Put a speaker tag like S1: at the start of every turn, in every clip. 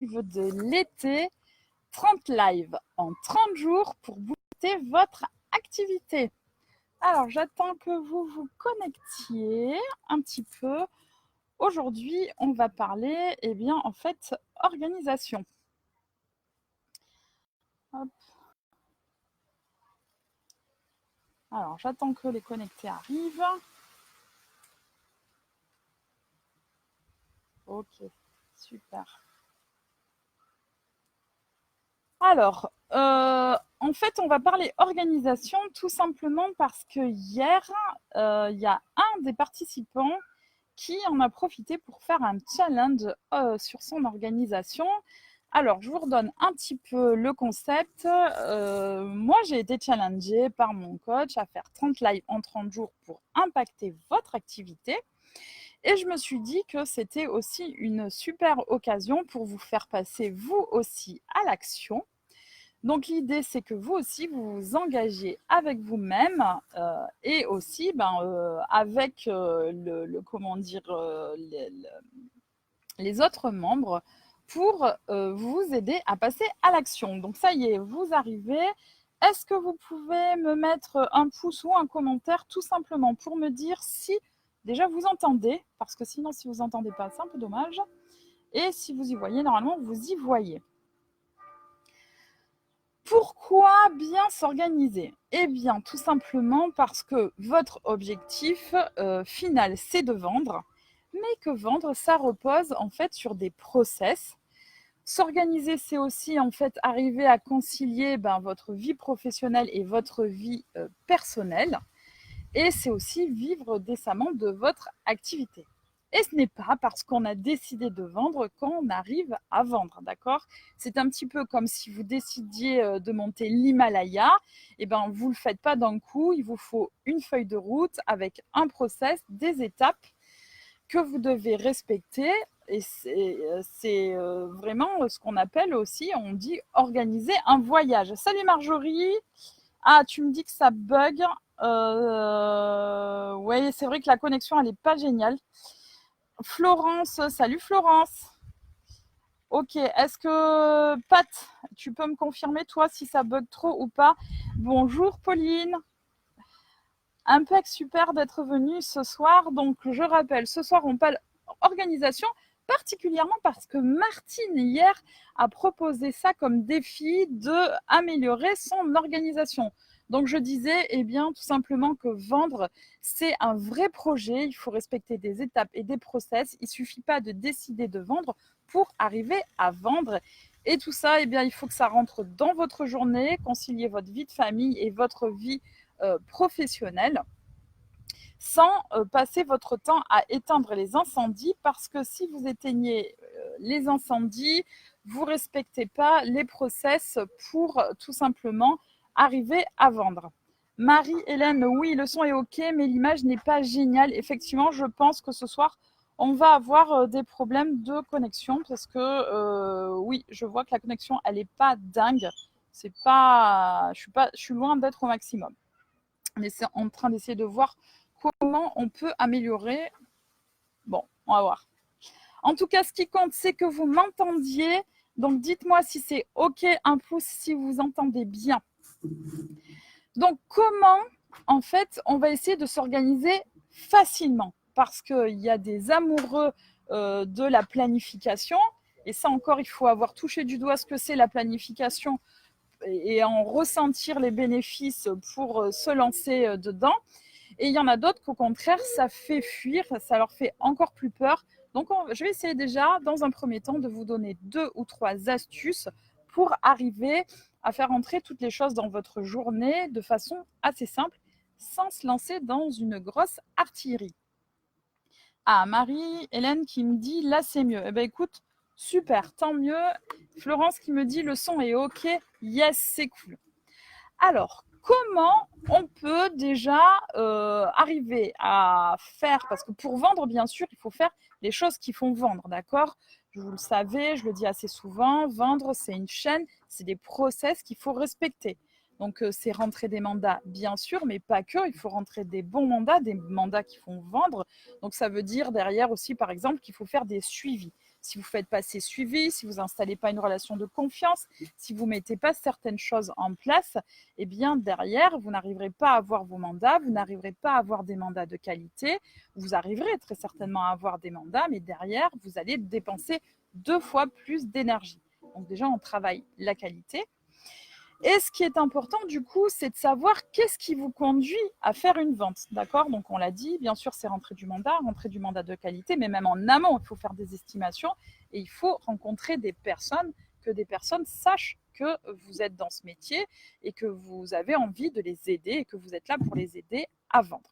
S1: de l'été, 30 lives en 30 jours pour booster votre activité. Alors, j'attends que vous vous connectiez un petit peu. Aujourd'hui, on va parler, eh bien, en fait, organisation. Hop. Alors, j'attends que les connectés arrivent. Ok, super. Alors, en fait, on va parler organisation tout simplement parce que hier, il y a un des participants qui en a profité pour faire un challenge sur son organisation. Alors, je vous redonne un petit peu le concept. Moi, j'ai été challengée par mon coach à faire 30 lives en 30 jours pour impacter votre activité. Et je me suis dit que c'était aussi une super occasion pour vous faire passer vous aussi à l'action. Donc l'idée, c'est que vous aussi, vous vous engagez avec vous-même et aussi avec comment dire, les autres membres pour vous aider à passer à l'action. Donc ça y est, vous arrivez. Est-ce que vous pouvez me mettre un pouce ou un commentaire tout simplement pour me dire si déjà vous entendez, parce que sinon si vous n'entendez pas, c'est un peu dommage. Et si vous y voyez, normalement vous y voyez. Pourquoi bien s'organiser? Eh bien, tout simplement parce que votre objectif final, c'est de vendre, mais que vendre, ça repose en fait sur des process. S'organiser, c'est aussi en fait arriver à concilier votre vie professionnelle et votre vie personnelle. Et c'est aussi vivre décemment de votre activité. Et ce n'est pas parce qu'on a décidé de vendre qu'on arrive à vendre, d'accord? C'est un petit peu comme si vous décidiez de monter l'Himalaya, et ben vous ne le faites pas d'un coup, il vous faut une feuille de route avec un process, des étapes que vous devez respecter. Et c'est vraiment ce qu'on appelle aussi, on dit organiser un voyage. Salut Marjorie! Ah, tu me dis que ça bug. Oui, c'est vrai que la connexion, elle n'est pas géniale. Florence, salut Florence. Ok, est-ce que Pat, tu peux me confirmer toi si ça bug trop ou pas? Bonjour Pauline. Impec, super d'être venue ce soir. Donc je rappelle, ce soir on parle organisation, particulièrement parce que Martine hier a proposé ça comme défi de améliorer son organisation. Donc je disais, eh bien, tout simplement que vendre, c'est un vrai projet. Il faut respecter des étapes et des process. Il ne suffit pas de décider de vendre pour arriver à vendre. Et tout ça, eh bien, il faut que ça rentre dans votre journée, concilier votre vie de famille et votre vie professionnelle, sans passer votre temps à éteindre les incendies, parce que si vous éteignez les incendies, vous ne respectez pas les process pour tout simplement arriver à vendre. Marie-Hélène, oui, le son est OK, mais l'image n'est pas géniale. Effectivement, je pense que ce soir, on va avoir des problèmes de connexion parce que, oui, je vois que la connexion, elle n'est pas dingue. C'est pas, je suis loin d'être au maximum. Mais c'est en train d'essayer de voir comment on peut améliorer. Bon, on va voir. En tout cas, ce qui compte, c'est que vous m'entendiez. Donc, dites-moi si c'est OK, un pouce si vous entendez bien. Donc, comment, en fait, on va essayer de s'organiser facilement? Parce qu'il y a des amoureux de la planification. Et ça encore, il faut avoir touché du doigt ce que c'est la planification et en ressentir les bénéfices pour se lancer dedans. Et il y en a d'autres qu'au contraire, ça fait fuir, ça leur fait encore plus peur. Donc, je vais essayer déjà, dans un premier temps, de vous donner 2 ou 3 astuces pour arriver à faire entrer toutes les choses dans votre journée de façon assez simple, sans se lancer dans une grosse artillerie. Ah, Marie-Hélène qui me dit, là c'est mieux. Eh bien écoute, super, tant mieux. Florence qui me dit, le son est OK. Yes, c'est cool. Alors, comment on peut déjà arriver à faire, parce que pour vendre, bien sûr, il faut faire les choses qui font vendre, d'accord? Vous le savez, je le dis assez souvent, vendre, c'est une chaîne, c'est des process qu'il faut respecter. Donc, c'est rentrer des mandats, bien sûr, mais pas que. Il faut rentrer des bons mandats, des mandats qui font vendre. Donc, ça veut dire derrière aussi, par exemple, qu'il faut faire des suivis. si vous ne faites pas ces suivis, si vous n'installez pas une relation de confiance, si vous ne mettez pas certaines choses en place, eh bien derrière, vous n'arriverez pas à avoir vos mandats, vous n'arriverez pas à avoir des mandats de qualité, vous arriverez très certainement à avoir des mandats, mais derrière, vous allez dépenser 2 fois plus d'énergie. Donc déjà, on travaille la qualité. Et ce qui est important, du coup, c'est de savoir qu'est-ce qui vous conduit à faire une vente. D'accord? Donc, on l'a dit, bien sûr, c'est rentrer du mandat de qualité, mais même en amont, il faut faire des estimations et il faut rencontrer des personnes, que des personnes sachent que vous êtes dans ce métier et que vous avez envie de les aider et que vous êtes là pour les aider à vendre.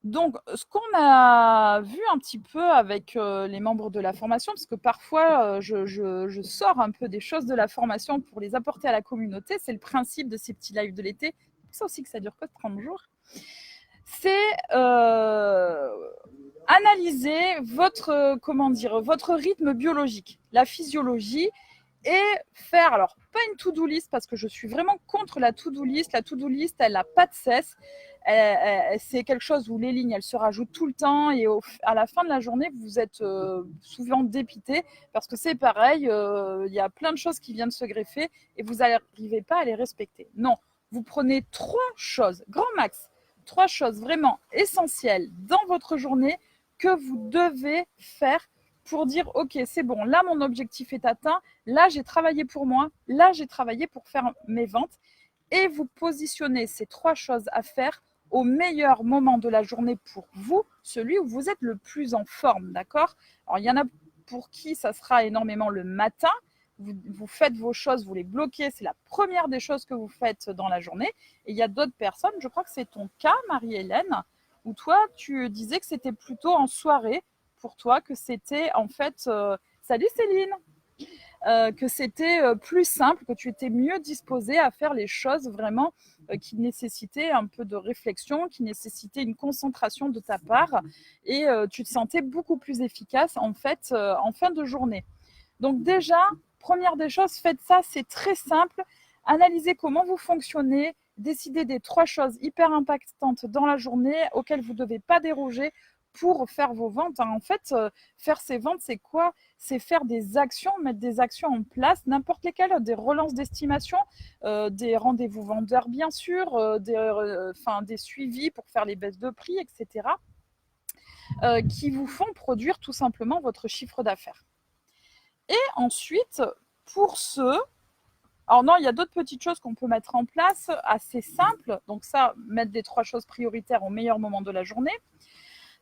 S1: Donc, ce qu'on a vu un petit peu avec les membres de la formation, parce que parfois je sors un peu des choses de la formation pour les apporter à la communauté, c'est le principe de ces petits lives de l'été, c'est pour ça aussi que ça dure que 30 jours, c'est analyser votre rythme biologique, la physiologie, et faire, alors pas une to-do list, parce que je suis vraiment contre la to-do list. La to-do list, elle n'a pas de cesse. C'est quelque chose où les lignes, elles se rajoutent tout le temps et à la fin de la journée, vous êtes souvent dépité parce que c'est pareil, il y a plein de choses qui viennent se greffer et vous n'arrivez pas à les respecter. Non, vous prenez 3 choses, grand max, 3 choses vraiment essentielles dans votre journée que vous devez faire pour dire ok, c'est bon, là mon objectif est atteint, là j'ai travaillé pour moi, là j'ai travaillé pour faire mes ventes, et vous positionnez ces 3 choses à faire au meilleur moment de la journée pour vous, celui où vous êtes le plus en forme, d'accord? Alors il y en a pour qui ça sera énormément le matin, vous faites vos choses, vous les bloquez, c'est la première des choses que vous faites dans la journée, et il y a d'autres personnes, je crois que c'est ton cas Marie-Hélène, où toi tu disais que c'était plutôt en soirée, pour toi, que c'était en fait, salut Céline, que c'était plus simple, que tu étais mieux disposée à faire les choses vraiment qui nécessitaient un peu de réflexion, qui nécessitaient une concentration de ta part, et tu te sentais beaucoup plus efficace en fait en fin de journée. Donc déjà, première des choses, faites ça, c'est très simple. Analysez comment vous fonctionnez, décidez des 3 choses hyper impactantes dans la journée auxquelles vous ne devez pas déroger pour faire vos ventes. En fait, faire ces ventes, c'est quoi? C'est faire des actions, mettre des actions en place, n'importe lesquelles, des relances d'estimation, des rendez-vous vendeurs, bien sûr, des suivis pour faire les baisses de prix, etc., qui vous font produire tout simplement votre chiffre d'affaires. Et ensuite, pour ceux... Alors non, il y a d'autres petites choses qu'on peut mettre en place, assez simples. Donc ça, mettre des 3 choses prioritaires au meilleur moment de la journée.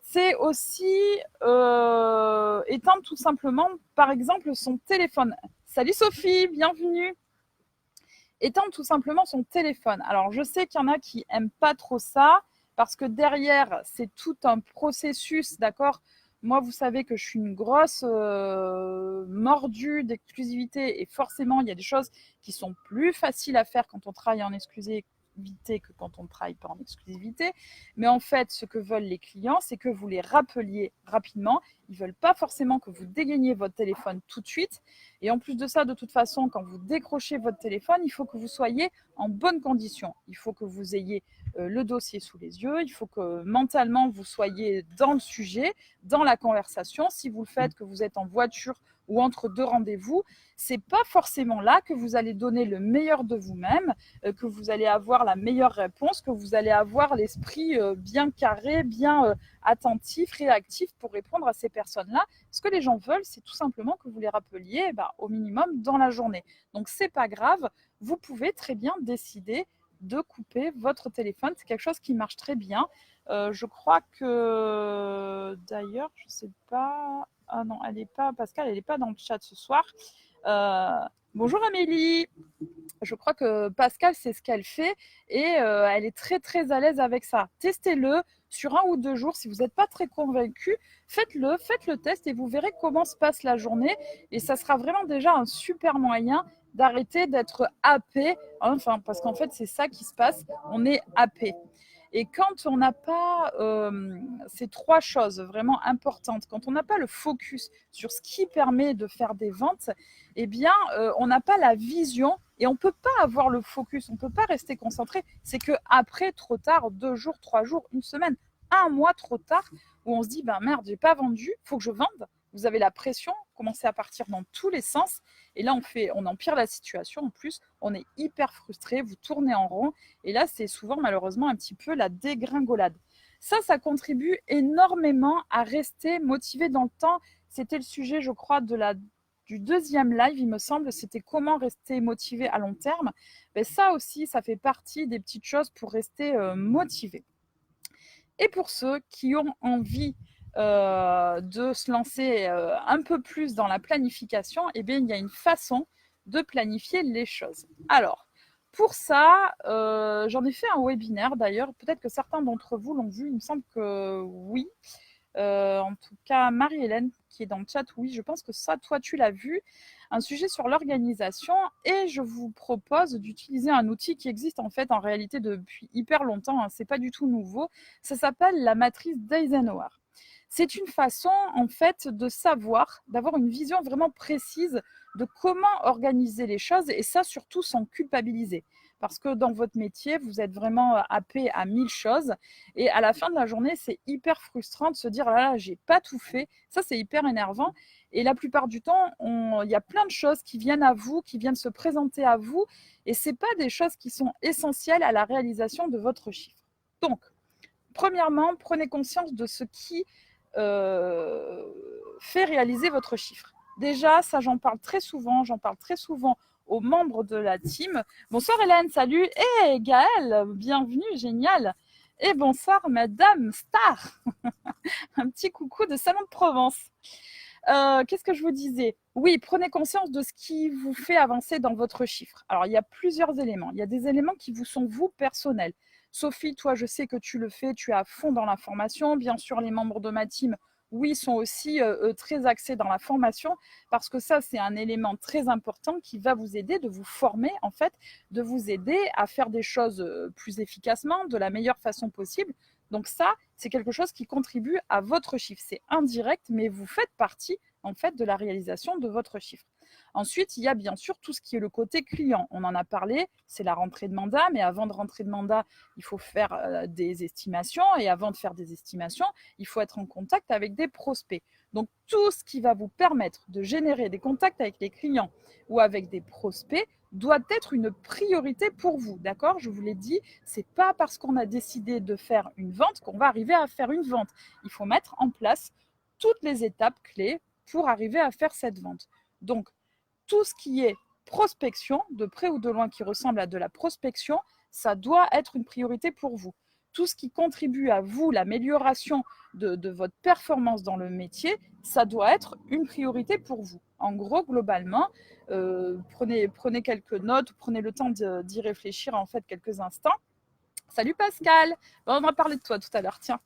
S1: C'est aussi éteindre tout simplement, par exemple, son téléphone. Salut Sophie, bienvenue. Éteindre tout simplement son téléphone. Alors, je sais qu'il y en a qui n'aiment pas trop ça, parce que derrière, c'est tout un processus, d'accord? Moi, vous savez que je suis une grosse mordue d'exclusivité, et forcément, il y a des choses qui sont plus faciles à faire quand on travaille en exclusivité que quand on ne travaille pas en exclusivité. Mais en fait, ce que veulent les clients, c'est que vous les rappeliez rapidement. Ils ne veulent pas forcément que vous dégainiez votre téléphone tout de suite. Et en plus de ça, de toute façon, quand vous décrochez votre téléphone, il faut que vous soyez en bonne condition. Il faut que vous ayez le dossier sous les yeux. Il faut que mentalement, vous soyez dans le sujet, dans la conversation. Si vous le faites, que vous êtes en voiture ou entre 2 rendez-vous, c'est pas forcément là que vous allez donner le meilleur de vous-même, que vous allez avoir la meilleure réponse, que vous allez avoir l'esprit bien carré, bien attentif, réactif pour répondre à ces personnes-là. Ce que les gens veulent, c'est tout simplement que vous les rappeliez au minimum dans la journée. Donc c'est pas grave, vous pouvez très bien décider de couper votre téléphone. C'est quelque chose qui marche très bien. Je crois que d'ailleurs, je sais pas. Ah non, elle n'est pas, Pascal, elle n'est pas dans le chat ce soir. Bonjour Amélie. Je crois que Pascal, c'est ce qu'elle fait et elle est très très à l'aise avec ça. Testez-le sur 1 ou 2 jours. Si vous n'êtes pas très convaincu, faites le test et vous verrez comment se passe la journée. Et ça sera vraiment déjà un super moyen d'arrêter d'être happé. Enfin, parce qu'en fait, c'est ça qui se passe. On est happé. Et quand on n'a pas ces 3 choses vraiment importantes, quand on n'a pas le focus sur ce qui permet de faire des ventes, eh bien, on n'a pas la vision et on ne peut pas avoir le focus, on ne peut pas rester concentré. C'est qu'après, trop tard, 2 jours, 3 jours, 1 semaine, 1 mois trop tard, où on se dit, ben merde, j'ai pas vendu, il faut que je vende. vous avez la pression, commencez à partir dans tous les sens. Et là, on empire la situation. En plus, on est hyper frustré, vous tournez en rond. Et là, c'est souvent malheureusement un petit peu la dégringolade. Ça contribue énormément à rester motivé dans le temps. C'était le sujet, je crois, du deuxième live, il me semble, c'était comment rester motivé à long terme. Mais ça aussi, ça fait partie des petites choses pour rester motivé. Et pour ceux qui ont envie de se lancer un peu plus dans la planification, eh bien, il y a une façon de planifier les choses. Alors, pour ça, j'en ai fait un webinaire d'ailleurs. Peut-être que certains d'entre vous l'ont vu. Il me semble que oui. En tout cas, Marie-Hélène qui est dans le chat, oui, je pense que ça, toi, tu l'as vu. Un sujet sur l'organisation. Et je vous propose d'utiliser un outil qui existe en fait en réalité depuis hyper longtemps. Hein, c'est pas du tout nouveau. Ça s'appelle la matrice d'Eisenhower. C'est une façon en fait de savoir, d'avoir une vision vraiment précise de comment organiser les choses et ça surtout sans culpabiliser. Parce que dans votre métier, vous êtes vraiment happé à 1000 choses et à la fin de la journée, c'est hyper frustrant de se dire ah là, j'ai pas tout fait. Ça, c'est hyper énervant. Et la plupart du temps, il y a plein de choses qui viennent à vous, qui viennent se présenter à vous et ce n'est pas des choses qui sont essentielles à la réalisation de votre chiffre. Donc, premièrement, prenez conscience de ce qui fait réaliser votre chiffre. Déjà, ça, j'en parle très souvent aux membres de la team. Bonsoir Hélène, salut. Et Gaëlle, bienvenue, génial. Et bonsoir Madame Star. Un petit coucou de Salon de Provence. Qu'est-ce que je vous disais? Oui, prenez conscience de ce qui vous fait avancer dans votre chiffre. Alors, il y a plusieurs éléments. Il y a des éléments qui vous sont, vous, personnels. Sophie, toi, je sais que tu le fais, tu es à fond dans la formation. Bien sûr, les membres de ma team, oui, sont aussi très axés dans la formation parce que ça, c'est un élément très important qui va vous aider de vous former, en fait, de vous aider à faire des choses plus efficacement, de la meilleure façon possible. Donc ça, c'est quelque chose qui contribue à votre chiffre. C'est indirect, mais vous faites partie, en fait, de la réalisation de votre chiffre. Ensuite, il y a bien sûr tout ce qui est le côté client. On en a parlé, c'est la rentrée de mandat, mais avant de rentrer de mandat, il faut faire des estimations. Et avant de faire des estimations, il faut être en contact avec des prospects. Donc, tout ce qui va vous permettre de générer des contacts avec les clients ou avec des prospects doit être une priorité pour vous. D'accord? Je vous l'ai dit, ce n'est pas parce qu'on a décidé de faire une vente qu'on va arriver à faire une vente. Il faut mettre en place toutes les étapes clés pour arriver à faire cette vente. Donc, tout ce qui est prospection, de près ou de loin qui ressemble à de la prospection, ça doit être une priorité pour vous. Tout ce qui contribue à vous, l'amélioration de votre performance dans le métier, ça doit être une priorité pour vous. En gros, globalement, prenez quelques notes, prenez le temps d'y réfléchir en fait quelques instants. Salut Pascal, on va parler de toi tout à l'heure, tiens.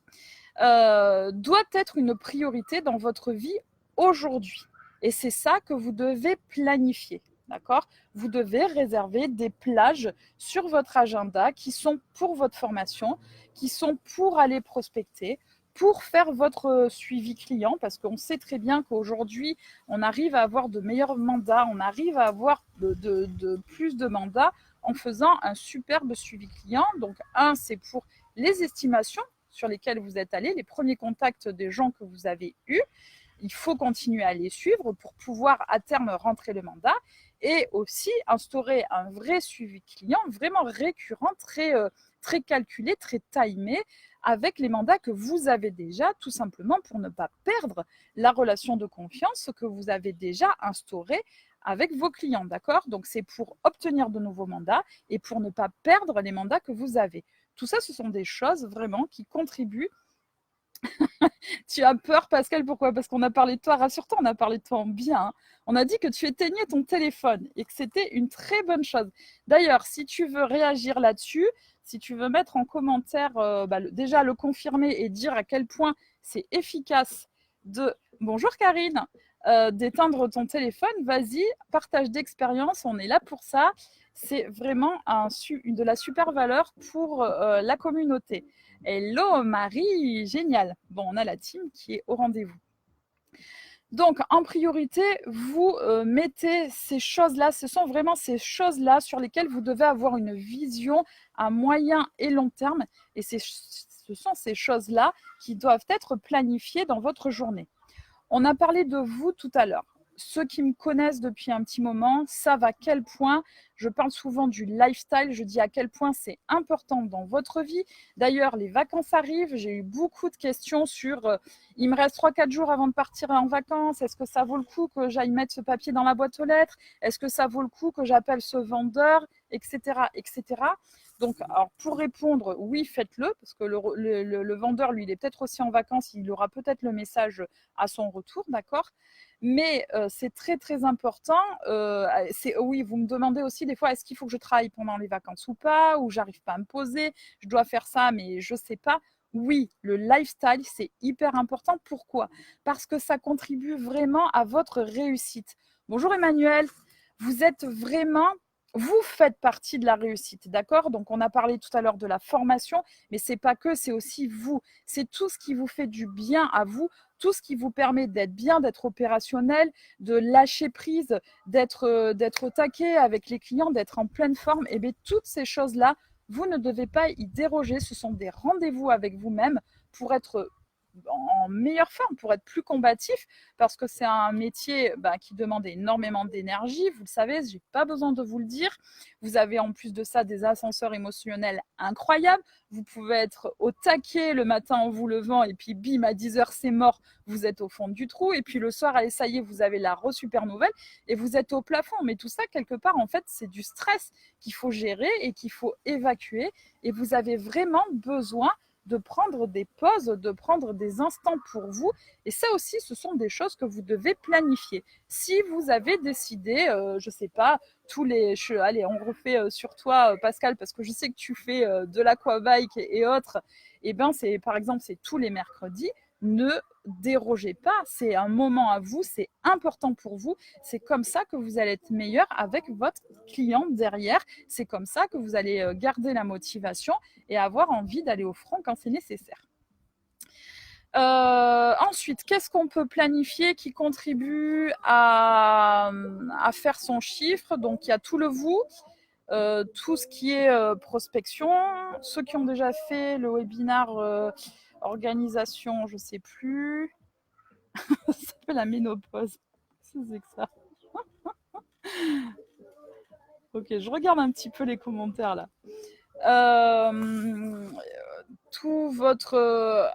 S1: Doit être une priorité dans votre vie aujourd'hui. Et c'est ça que vous devez planifier, d'accord? Vous devez réserver des plages sur votre agenda qui sont pour votre formation, qui sont pour aller prospecter, pour faire votre suivi client, parce qu'on sait très bien qu'aujourd'hui, on arrive à avoir de meilleurs mandats, on arrive à avoir de plus de mandats en faisant un superbe suivi client. Donc, c'est pour les estimations sur lesquelles vous êtes allé, les premiers contacts des gens que vous avez eus. Il faut continuer à les suivre pour pouvoir à terme rentrer le mandat et aussi instaurer un vrai suivi client vraiment récurrent, très calculé, très timé avec les mandats que vous avez déjà, tout simplement pour ne pas perdre la relation de confiance que vous avez déjà instaurée avec vos clients, d'accord? Donc, c'est pour obtenir de nouveaux mandats et pour ne pas perdre les mandats que vous avez. Tout ça, ce sont des choses vraiment qui contribuent. Tu as peur, Pascal, pourquoi? Parce qu'on a parlé de toi, rassure-toi, on a parlé de toi en bien. Hein. On a dit que tu éteignais ton téléphone et que c'était une très bonne chose. D'ailleurs, si tu veux réagir là-dessus, si tu veux mettre en commentaire, déjà le confirmer et dire à quel point c'est efficace de... Bonjour Karine, d'éteindre ton téléphone, vas-y, partage d'expérience, on est là pour ça. C'est vraiment de la super valeur pour la communauté. Hello Marie, génial. Bon, on a la team qui est au rendez-vous. Donc, en priorité, vous mettez ces choses-là, ce sont vraiment ces choses-là sur lesquelles vous devez avoir une vision à moyen et long terme. Et ce sont ces choses-là qui doivent être planifiées dans votre journée. On a parlé de vous tout à l'heure. Ceux qui me connaissent depuis un petit moment savent à quel point je parle souvent du lifestyle. Je dis à quel point c'est important dans votre vie. D'ailleurs, les vacances arrivent. J'ai eu beaucoup de questions sur il me reste 3-4 jours avant de partir en vacances. Est-ce que ça vaut le coup que j'aille mettre ce papier dans la boîte aux lettres? Est-ce que ça vaut le coup que j'appelle ce vendeur, etc., etc. Donc, alors pour répondre, oui, faites-le, parce que le vendeur, lui, il est peut-être aussi en vacances, il aura peut-être le message à son retour, d'accord? Mais c'est très, très important. Oui, vous me demandez aussi des fois, est-ce qu'il faut que je travaille pendant les vacances ou pas, ou j'arrive pas à me poser, je dois faire ça, mais je sais pas. Oui, le lifestyle, c'est hyper important. Pourquoi? Parce que ça contribue vraiment à votre réussite. Bonjour Emmanuel, vous êtes vraiment vous faites partie de la réussite, d'accord? Donc, on a parlé tout à l'heure de la formation, mais c'est pas que, c'est aussi vous. C'est tout ce qui vous fait du bien à vous, tout ce qui vous permet d'être bien, d'être opérationnel, de lâcher prise, d'être au taquet avec les clients, d'être en pleine forme. Et bien, toutes ces choses-là, vous ne devez pas y déroger. Ce sont des rendez-vous avec vous-même pour être en meilleure forme, pour être plus combatif, parce que c'est un métier qui demande énormément d'énergie. Vous le savez, je n'ai pas besoin de vous le dire. Vous avez en plus de ça des ascenseurs émotionnels incroyables. Vous pouvez être au taquet le matin en vous levant et puis bim, à 10 heures, c'est mort. Vous êtes au fond du trou. Et puis le soir, allez, ça y est, vous avez la super nouvelle et vous êtes au plafond. Mais tout ça, quelque part, en fait, c'est du stress qu'il faut gérer et qu'il faut évacuer. Et vous avez vraiment besoin de prendre des pauses, de prendre des instants pour vous. Et ça aussi, ce sont des choses que vous devez planifier. Si vous avez décidé, je ne sais pas, allez, on refait sur toi, Pascal, parce que je sais que tu fais de l'aquabike et autres. Et bien, par exemple, c'est tous les mercredis. Ne dérogez pas, c'est un moment à vous, c'est important pour vous. C'est comme ça que vous allez être meilleur avec votre client derrière. C'est comme ça que vous allez garder la motivation et avoir envie d'aller au front quand c'est nécessaire. Ensuite, qu'est-ce qu'on peut planifier qui contribue à faire son chiffre? Donc, il y a tout le vous, tout ce qui est prospection. Ceux qui ont déjà fait le webinaire organisation, je ne sais plus. Ça s'appelle la ménopause. Qu'est-ce que c'est que ça? Ok, je regarde un petit peu les commentaires là. Tout votre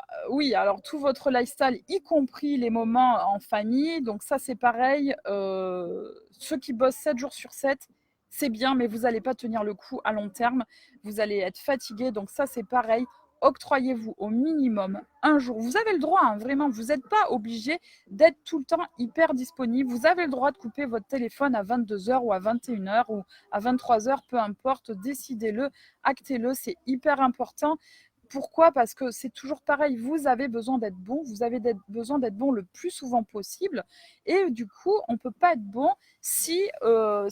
S1: tout votre lifestyle, y compris les moments en famille. Donc ça, c'est pareil. Ceux qui bossent 7 jours sur 7, c'est bien, mais vous n'allez pas tenir le coup à long terme. Vous allez être fatigué. Donc ça, c'est pareil. Octroyez-vous au minimum un jour. Vous avez le droit, hein, vraiment. Vous n'êtes pas obligé d'être tout le temps hyper disponible. Vous avez le droit de couper votre téléphone à 22h ou à 21h ou à 23h, peu importe. Décidez-le, actez-le. C'est hyper important. Pourquoi? Parce que c'est toujours pareil, vous avez besoin d'être bon, vous avez besoin d'être bon le plus souvent possible. Et du coup, on ne peut pas être bon si on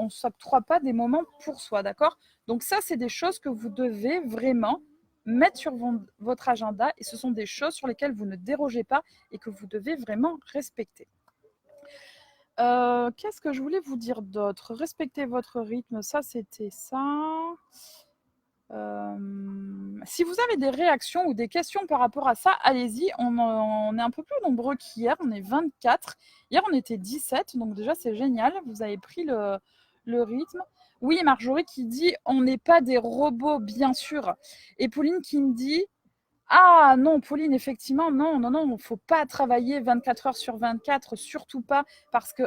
S1: ne s'octroie pas des moments pour soi, d'accord? Donc ça, c'est des choses que vous devez vraiment mettre sur votre agenda et ce sont des choses sur lesquelles vous ne dérogez pas et que vous devez vraiment respecter. Qu'est-ce que je voulais vous dire d'autre? Respectez votre rythme, ça c'était ça. Si vous avez des réactions ou des questions par rapport à ça, allez-y. On est un peu plus nombreux qu'hier. On est 24. Hier, on était 17. Donc déjà, c'est génial. Vous avez pris le rythme. Oui, Marjorie qui dit « On n'est pas des robots, bien sûr ». Et Pauline qui me dit « Ah non, Pauline, effectivement, non, il ne faut pas travailler 24 heures sur 24, surtout pas, parce que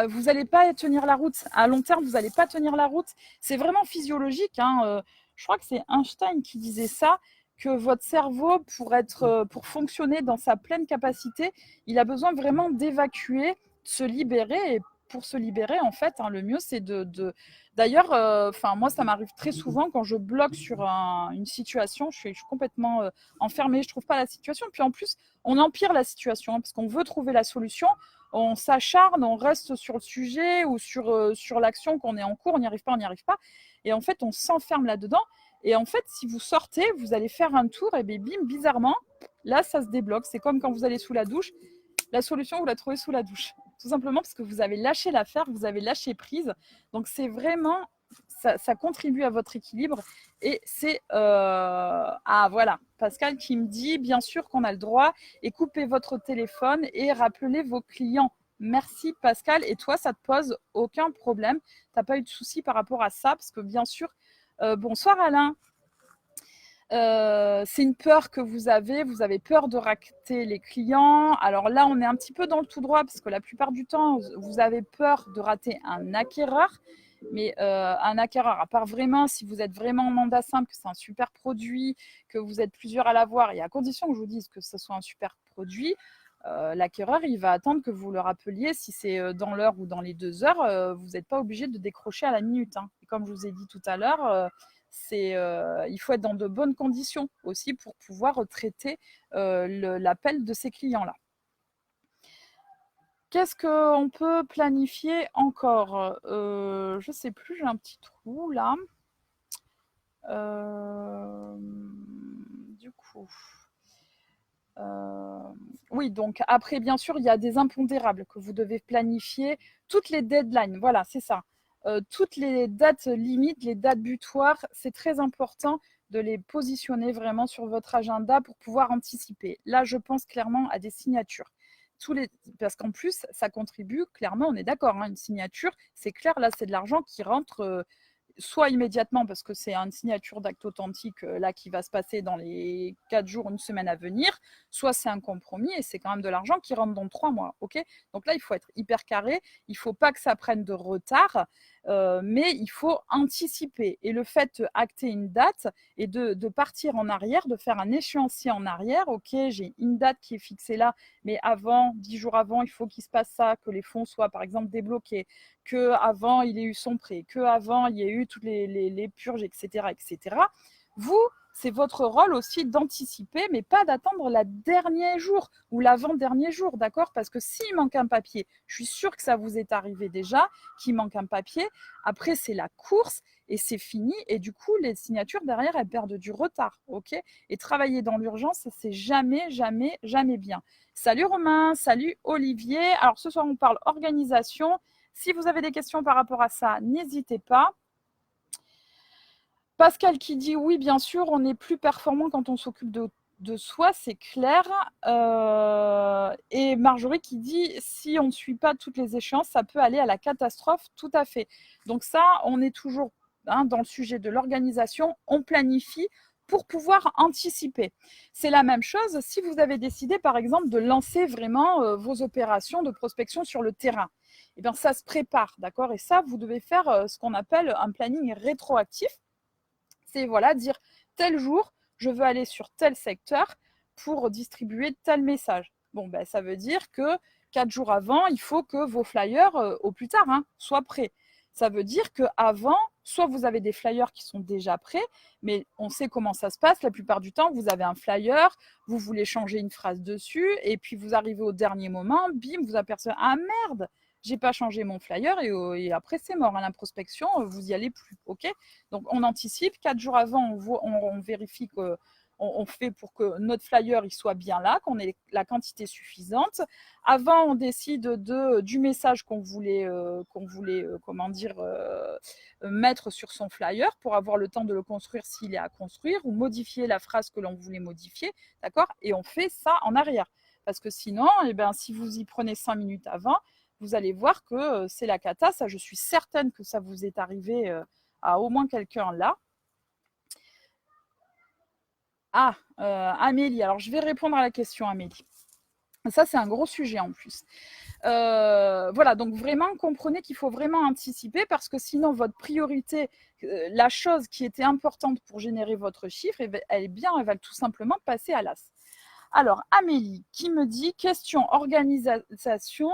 S1: vous n'allez pas tenir la route. À long terme, vous n'allez pas tenir la route. C'est vraiment physiologique, hein. Je crois que c'est Einstein qui disait ça, que votre cerveau, pour fonctionner dans sa pleine capacité, il a besoin vraiment d'évacuer, de se libérer. Et pour se libérer, en fait, le mieux, c'est D'ailleurs, moi, ça m'arrive très souvent quand je bloque sur une situation, je suis complètement enfermée, je ne trouve pas la situation. Puis en plus, on empire la situation, hein, parce qu'on veut trouver la solution. On s'acharne, on reste sur le sujet ou sur l'action qu'on est en cours, on n'y arrive pas. Et en fait, on s'enferme là-dedans. Et en fait, si vous sortez, vous allez faire un tour, et bien, bim, bizarrement, là, ça se débloque. C'est comme quand vous allez sous la douche. La solution, vous la trouvez sous la douche. Tout simplement parce que vous avez lâché l'affaire, vous avez lâché prise. Donc, c'est vraiment ça contribue à votre équilibre. Et c'est... Ah voilà, Pascal qui me dit, bien sûr qu'on a le droit, et coupez votre téléphone et rappelez vos clients. Merci Pascal. Et toi, ça te pose aucun problème? Tu n'as pas eu de souci par rapport à ça? Parce que bien sûr... bonsoir Alain. C'est une peur que vous avez peur de rater les clients. Alors là, on est un petit peu dans le tout droit parce que la plupart du temps, vous avez peur de rater un acquéreur. Mais un acquéreur, à part vraiment, si vous êtes vraiment en mandat simple, que c'est un super produit, que vous êtes plusieurs à l'avoir, et à condition que je vous dise que ce soit un super produit, l'acquéreur, il va attendre que vous le rappeliez. Si c'est dans l'heure ou dans les 2 heures, vous n'êtes pas obligé de décrocher à la minute. Hein. Et comme je vous ai dit tout à l'heure, il faut être dans de bonnes conditions aussi pour pouvoir traiter l'appel de ces clients-là. Qu'est-ce qu'on peut planifier encore? Je ne sais plus, j'ai un petit trou là. Du coup, oui, donc après, bien sûr, il y a des impondérables que vous devez planifier. Toutes les deadlines, voilà, c'est ça. Toutes les dates limites, les dates butoirs, c'est très important de les positionner vraiment sur votre agenda pour pouvoir anticiper. Là, je pense clairement à des signatures. Parce qu'en plus, ça contribue clairement, on est d'accord, hein, une signature, c'est clair, là, c'est de l'argent qui rentre soit immédiatement parce que c'est une signature d'acte authentique là qui va se passer dans les 4 jours, une semaine à venir, soit c'est un compromis et c'est quand même de l'argent qui rentre dans 3 mois. Ok, donc là, il faut être hyper carré, il ne faut pas que ça prenne de retard, mais il faut anticiper. Et le fait d'acter une date et de partir en arrière, de faire un échéancier en arrière, ok, j'ai une date qui est fixée là, mais avant, 10 jours avant, il faut qu'il se passe ça, que les fonds soient par exemple débloqués, qu'avant il ait eu son prêt, qu'avant il y ait eu toutes les purges, etc., etc. Vous, c'est votre rôle aussi d'anticiper, mais pas d'attendre le dernier jour ou l'avant-dernier jour, d'accord? Parce que s'il manque un papier, je suis sûre que ça vous est arrivé déjà, qu'il manque un papier, après c'est la course et c'est fini, et du coup les signatures derrière, elles perdent du retard, ok? Et travailler dans l'urgence, c'est jamais, jamais, jamais bien. Salut Romain, salut Olivier. Alors ce soir, on parle organisation. Si vous avez des questions par rapport à ça, n'hésitez pas. Pascal qui dit oui, bien sûr, on est plus performant quand on s'occupe de soi, c'est clair. Et Marjorie qui dit si on ne suit pas toutes les échéances, ça peut aller à la catastrophe, tout à fait. Donc ça, on est toujours dans le sujet de l'organisation, on planifie pour pouvoir anticiper. C'est la même chose si vous avez décidé, par exemple, de lancer vraiment vos opérations de prospection sur le terrain. Eh bien, ça se prépare, d'accord? Et ça, vous devez faire ce qu'on appelle un planning rétroactif. C'est voilà, dire tel jour, je veux aller sur tel secteur pour distribuer tel message. Bon, ben, ça veut dire que 4 jours avant, il faut que vos flyers, au plus tard, soient prêts. Ça veut dire qu'avant, soit vous avez des flyers qui sont déjà prêts, mais on sait comment ça se passe. La plupart du temps, vous avez un flyer, vous voulez changer une phrase dessus, et puis vous arrivez au dernier moment, bim, vous apercevez, ah merde, j'ai pas changé mon flyer, et après c'est mort. À l'introspection, vous y allez plus. Ok? Donc on anticipe. 4 jours avant, on vérifie que on fait pour que notre flyer il soit bien là, qu'on ait la quantité suffisante. Avant, on décide du message qu'on voulait, mettre sur son flyer pour avoir le temps de le construire s'il est à construire ou modifier la phrase que l'on voulait modifier, d'accord? Et on fait ça en arrière. Parce que sinon, eh ben, si vous y prenez 5 minutes avant, vous allez voir que c'est la cata. Ça, je suis certaine que ça vous est arrivé à au moins quelqu'un là. Ah, Amélie. Alors, je vais répondre à la question, Amélie. Ça, c'est un gros sujet en plus. Voilà, donc vraiment, comprenez qu'il faut vraiment anticiper parce que sinon, votre priorité, la chose qui était importante pour générer votre chiffre, elle va tout simplement passer à l'as. Alors, Amélie qui me dit, question organisation,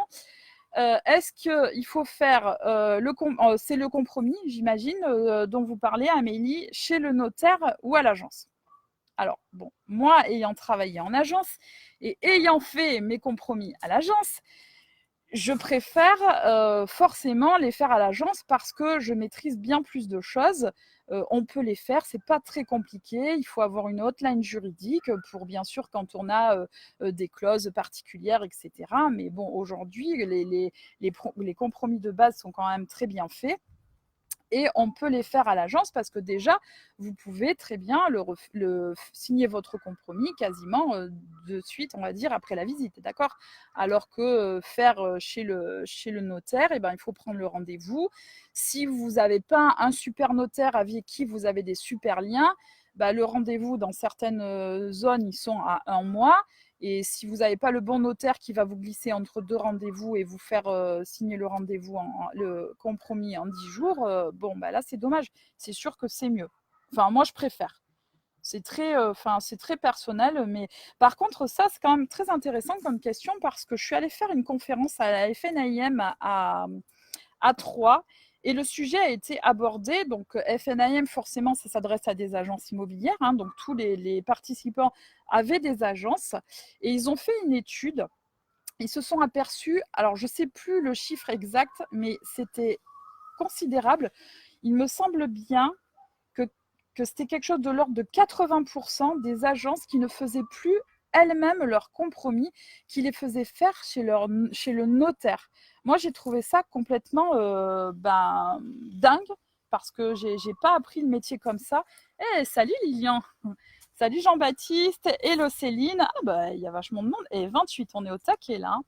S1: est-ce qu'il faut faire, c'est le compromis, j'imagine, dont vous parlez, Amélie, chez le notaire ou à l'agence? Alors, bon, moi, ayant travaillé en agence et ayant fait mes compromis à l'agence, je préfère forcément les faire à l'agence parce que je maîtrise bien plus de choses. On peut les faire, c'est pas très compliqué. Il faut avoir une hotline juridique pour, bien sûr, quand on a des clauses particulières, etc. Mais bon, aujourd'hui, les compromis de base sont quand même très bien faits. Et on peut les faire à l'agence parce que déjà, vous pouvez très bien signer votre compromis quasiment de suite, on va dire, après la visite, d'accord? Alors que faire chez le notaire, eh ben, il faut prendre le rendez-vous. Si vous n'avez pas un super notaire avec qui vous avez des super liens, bah, le rendez-vous dans certaines zones, ils sont à 1 mois. Et si vous n'avez pas le bon notaire qui va vous glisser entre 2 rendez-vous et vous faire signer le rendez-vous, le compromis en 10 jours, bon, bah là, c'est dommage. C'est sûr que c'est mieux. Enfin, moi, je préfère. C'est très personnel. Mais par contre, ça, c'est quand même très intéressant comme question parce que je suis allée faire une conférence à la FNIM à Troyes. Et le sujet a été abordé. Donc, FNIM, forcément, ça s'adresse à des agences immobilières. Hein, donc, tous les participants avaient des agences. Et ils ont fait une étude. Ils se sont aperçus, alors je ne sais plus le chiffre exact, mais c'était considérable. Il me semble bien que c'était quelque chose de l'ordre de 80% des agences qui ne faisaient plus elles-mêmes leurs compromis, qui les faisaient faire chez le notaire. Moi, j'ai trouvé ça complètement dingue parce que j'ai pas appris le métier comme ça. Salut Lilian, salut Jean-Baptiste, hello Céline. Ah bah il y a vachement de monde. Et 28, on est au taquet là.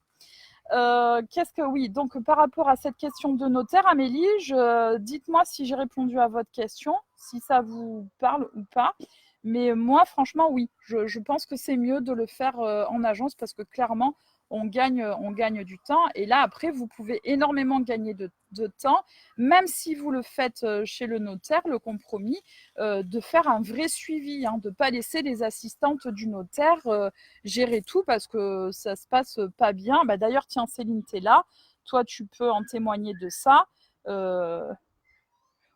S1: Oui, donc par rapport à cette question de notaire, Amélie, dites-moi si j'ai répondu à votre question, si ça vous parle ou pas. Mais moi, franchement, oui, je pense que c'est mieux de le faire en agence parce que clairement, on gagne du temps. Et là, après, vous pouvez énormément gagner de temps, même si vous le faites chez le notaire, le compromis, de faire un vrai suivi, hein, de ne pas laisser les assistantes du notaire gérer tout parce que ça se passe pas bien. Bah, d'ailleurs, tiens, Céline, tu es là. Toi, tu peux en témoigner de ça.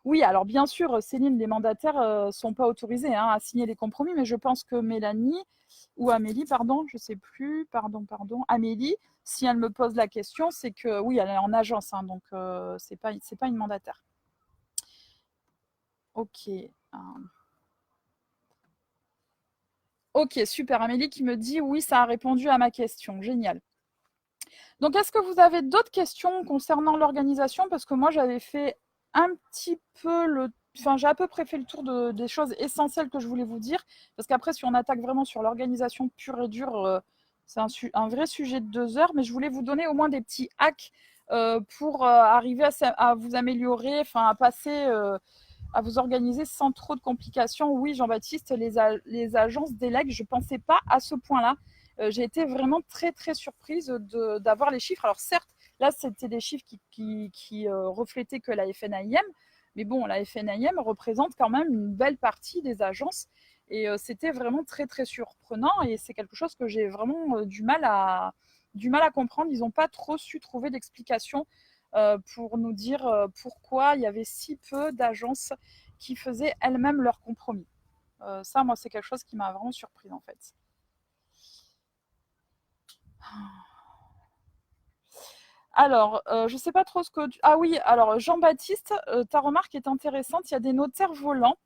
S1: Oui, alors bien sûr, Céline, les mandataires ne sont pas autorisés hein, à signer les compromis, mais je pense que Mélanie ou Amélie, pardon, je ne sais plus, pardon, Amélie, si elle me pose la question, c'est que oui, elle est en agence, hein, donc c'est pas une mandataire. Ok. Ok, super. Amélie qui me dit oui, ça a répondu à ma question. Génial. Donc, est-ce que vous avez d'autres questions concernant l'organisation? Parce que moi, j'avais fait un petit peu j'ai à peu près fait le tour des choses essentielles que je voulais vous dire. Parce qu'après, si on attaque vraiment sur l'organisation pure et dure, c'est un vrai sujet de 2 heures. Mais je voulais vous donner au moins des petits hacks pour arriver à vous améliorer, à passer, à vous organiser sans trop de complications. Oui, Jean-Baptiste, les agences délèguent. Je ne pensais pas à ce point-là. J'ai été vraiment très, très surprise d'avoir les chiffres. Alors certes, là, c'était des chiffres qui reflétaient que la FNIM, mais bon, la FNIM représente quand même une belle partie des agences et c'était vraiment très, très surprenant et c'est quelque chose que j'ai vraiment du mal à comprendre. Ils n'ont pas trop su trouver d'explication pour nous dire pourquoi il y avait si peu d'agences qui faisaient elles-mêmes leurs compromis. Ça, moi, c'est quelque chose qui m'a vraiment surprise en fait. Alors, je ne sais pas trop ce que Ah oui, alors Jean-Baptiste, ta remarque est intéressante. Il y a des notaires volants,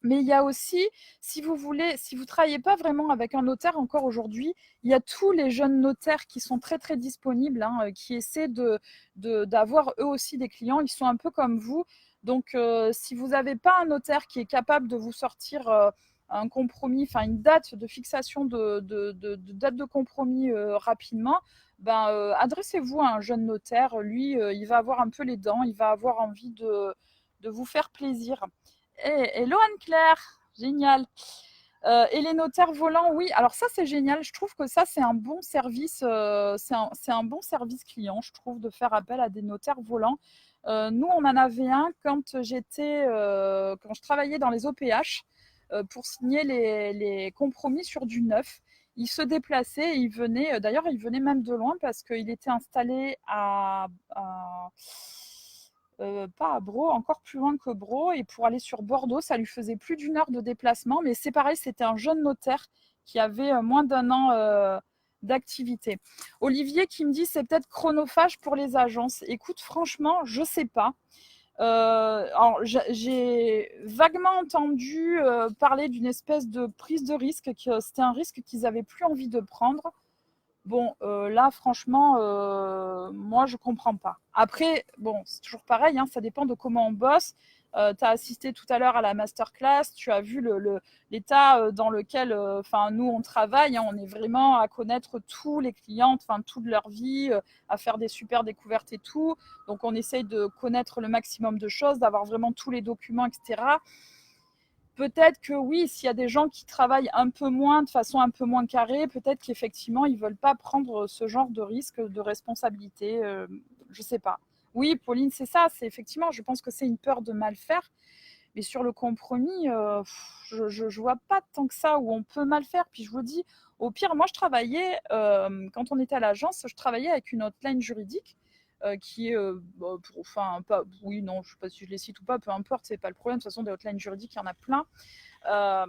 S1: mais il y a aussi, si vous ne travaillez pas vraiment avec un notaire encore aujourd'hui, il y a tous les jeunes notaires qui sont très très disponibles, hein, qui essaient d'avoir eux aussi des clients. Ils sont un peu comme vous. Donc, si vous n'avez pas un notaire qui est capable de vous sortir un compromis, une date de fixation de date de compromis rapidement, adressez-vous à un jeune notaire. Lui, il va avoir un peu les dents, il va avoir envie de vous faire plaisir. Hello Anne-Claire, génial. Et les notaires volants, oui. Alors ça, c'est génial. Je trouve que ça, c'est un bon service. C'est un bon service client, je trouve, de faire appel à des notaires volants. Nous, on en avait un quand je travaillais dans les OPH pour signer les compromis sur du neuf. Il se déplaçait, il venait. D'ailleurs, il venait même de loin parce qu'il était installé pas à Bro, encore plus loin que Bro. Et pour aller sur Bordeaux, ça lui faisait plus d'1 heure de déplacement. Mais c'est pareil, c'était un jeune notaire qui avait moins d'1 an d'activité. Olivier qui me dit c'est peut-être chronophage pour les agences. Écoute, franchement, je sais pas. J'ai vaguement entendu parler d'une espèce de prise de risque, que c'était un risque qu'ils n'avaient plus envie de prendre. Bon, là, franchement, moi, je comprends pas. Après, bon, c'est toujours pareil, hein, ça dépend de comment on bosse. Tu as assisté tout à l'heure à la masterclass, tu as vu l'état dans lequel nous, on travaille. Hein, on est vraiment à connaître tous les clients, toute leur vie, à faire des super découvertes et tout. Donc, on essaye de connaître le maximum de choses, d'avoir vraiment tous les documents, etc. Peut-être que oui, s'il y a des gens qui travaillent un peu moins, de façon un peu moins carrée, peut-être qu'effectivement, ils ne veulent pas prendre ce genre de risque, de responsabilité. Je ne sais pas. Oui, Pauline, c'est ça. C'est effectivement, je pense que c'est une peur de mal faire. Mais sur le compromis, je ne vois pas tant que ça où on peut mal faire. Puis je vous dis, au pire, moi, je travaillais, quand on était à l'agence, je travaillais avec une hotline juridique qui est, pas, oui, non, je ne sais pas si je les cite ou pas, peu importe, c'est pas le problème. De toute façon, des hotlines juridiques, il y en a plein. Euh,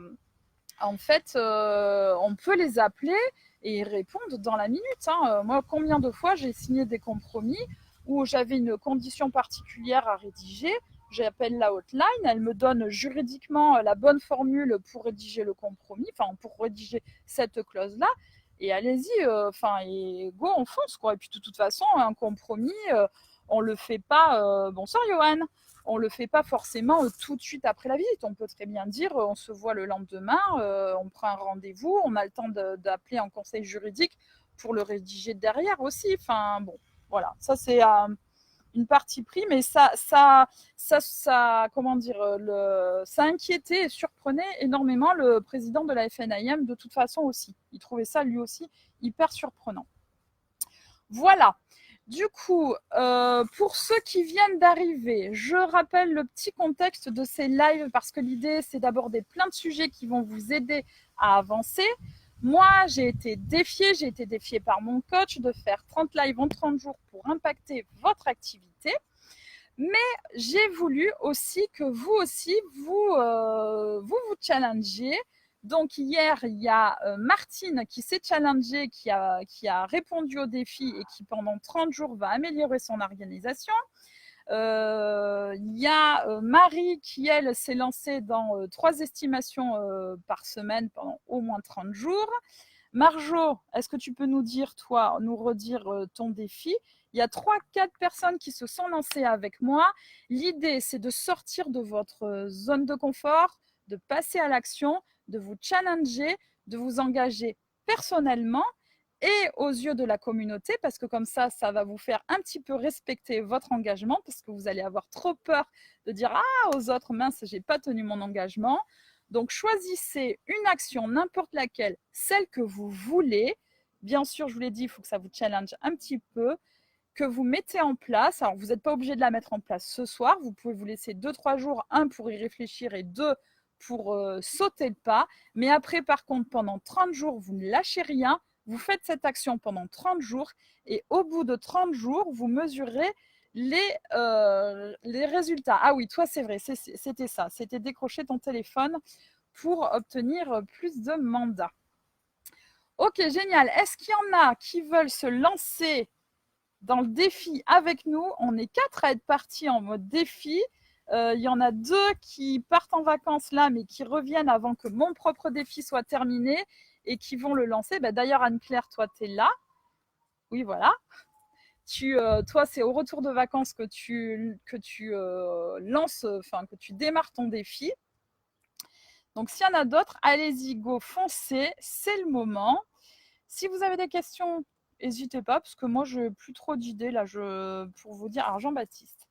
S1: En fait, on peut les appeler et ils répondent dans la minute. Hein. Moi, combien de fois j'ai signé des compromis où j'avais une condition particulière à rédiger, j'appelle la hotline, elle me donne juridiquement la bonne formule pour rédiger le compromis, pour rédiger cette clause-là, et allez-y, et go, on fonce, quoi. Et puis de toute façon, un compromis, on le fait pas. Bonsoir, Johan. On le fait pas forcément tout de suite après la visite. On peut très bien dire, on se voit le lendemain, on prend un rendez-vous, on a le temps d'appeler un conseil juridique pour le rédiger derrière aussi. Enfin bon, voilà, ça c'est une partie pris, mais comment dire, ça inquiétait et surprenait énormément le président de la FNIM de toute façon aussi. Il trouvait ça lui aussi hyper surprenant. Voilà. Du coup, pour ceux qui viennent d'arriver, je rappelle le petit contexte de ces lives parce que l'idée, c'est d'aborder plein de sujets qui vont vous aider à avancer. Moi, j'ai été défiée par mon coach de faire 30 lives en 30 jours pour impacter votre activité. Mais j'ai voulu aussi que vous aussi, vous challengiez. Donc hier, il y a Martine qui s'est challengée, qui a répondu au défi et qui pendant 30 jours va améliorer son organisation. Il y a Marie qui, elle, s'est lancée dans 3 estimations par semaine pendant au moins 30 jours. Marjo, est-ce que tu peux nous dire, toi, nous redire ton défi? Il y a 3-4 personnes qui se sont lancées avec moi. L'idée, c'est de sortir de votre zone de confort, de passer à l'action, de vous challenger, de vous engager personnellement et aux yeux de la communauté, parce que comme ça va vous faire un petit peu respecter votre engagement, parce que vous allez avoir trop peur de dire « Ah, aux autres, mince, j'ai pas tenu mon engagement ». Donc, choisissez une action, n'importe laquelle, celle que vous voulez. Bien sûr, je vous l'ai dit, il faut que ça vous challenge un petit peu, que vous mettez en place. Alors, vous n'êtes pas obligé de la mettre en place ce soir. Vous pouvez vous laisser 2-3 jours, 1 pour y réfléchir et 2 pour sauter le pas. Mais après, par contre, pendant 30 jours, vous ne lâchez rien. Vous faites cette action pendant 30 jours et au bout de 30 jours, vous mesurez les résultats. Ah oui, toi, c'est vrai, c'était ça. C'était décrocher ton téléphone pour obtenir plus de mandats. Ok, génial. Est-ce qu'il y en a qui veulent se lancer dans le défi avec nous? On est 4 à être partis en mode défi. Il y en a 2 qui partent en vacances là, mais qui reviennent avant que mon propre défi soit terminé et qui vont le lancer. D'ailleurs, Anne-Claire, toi, tu es là. Oui, voilà. Toi, c'est au retour de vacances que tu lances, que tu démarres ton défi. Donc, s'il y en a d'autres, allez-y, go, foncez, c'est le moment. Si vous avez des questions, n'hésitez pas, parce que moi, je n'ai plus trop d'idées là pour vous dire. Alors, Jean-Baptiste.